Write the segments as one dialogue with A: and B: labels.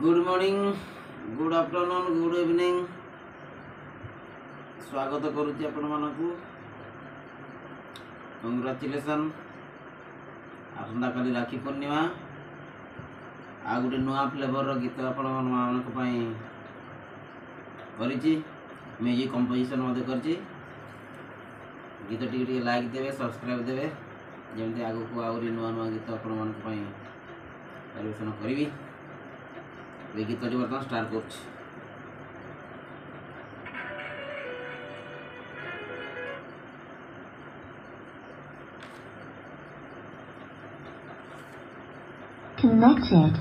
A: Good morning, good afternoon, good evening. स्वागत करुच्ची आपण मानकु। कंग्राचुलेसन। आसंता काली राखी पूर्णिमा। आ गोटे नुआ फ्लेवर गीत आपण मानक पई करिछि। म्यूजिक कंपोजिशन मते करछि। गीत टिके लाइक देवे, सब्सक्राइब देवे, जेमते आगु को आउरी नुआ नुआ गीत आपण मानक पई परिवेशन करिवि। ये गीत बर्तमान स्टार्ट कर
B: Connected.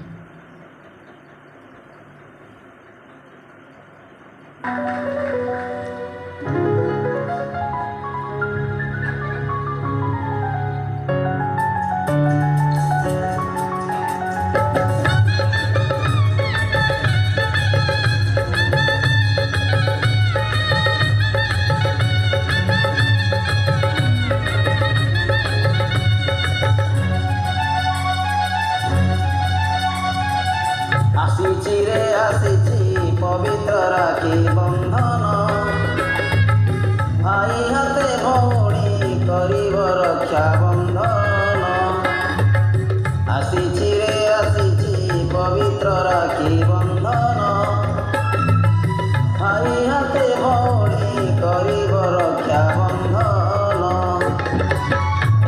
A: आसीची पवित्र राखी बंधन, भाई हाथे भौणी करिब रक्षा बंधन। आसीची पवित्र राखी बंधन, भाई हाथे भौणी करिब रक्षा बंधन।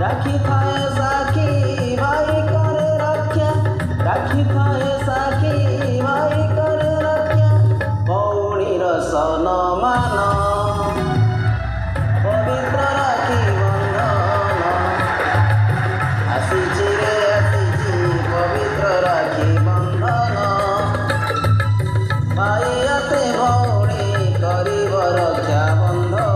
A: राखी थाए साखी भाई करे रक्षा, राखी थाए साखी भाई करे रक्षा, भौणीर सम्मान पवित्र राखी बंधन। आसीची पवित्र राखी बंधन, भाई हाथे भौणी करिब रक्षा बंधन।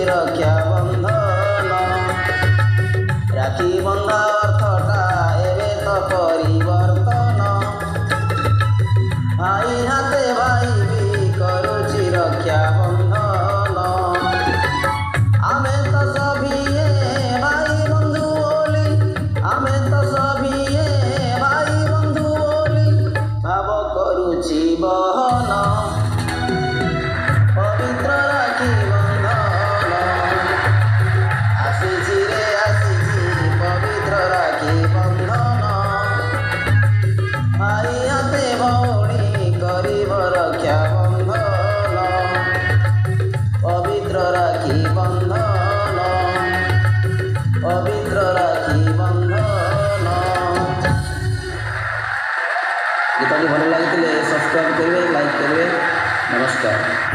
A: रक्षा बंधन, राखी बंधा अर्थटा एबे तो परिवर्तन। भाई हाथे भाई भी करुछि रक्षा बंधन। आमे तो सभिए भाई बंधु बोली, आमे तो सभिए भाई बंधु बोली, भाव करुछि बहन पवित्र राखी बंधन। पवित्र राखी बंधन, भाई हाथे भौणी करिब रक्षा बंधन। पवित्र राखी बंधन, पवित्र राखी बंधन। गीतटी भल लगी सब्सक्राइब करेंगे, लाइक करेंगे। नमस्कार।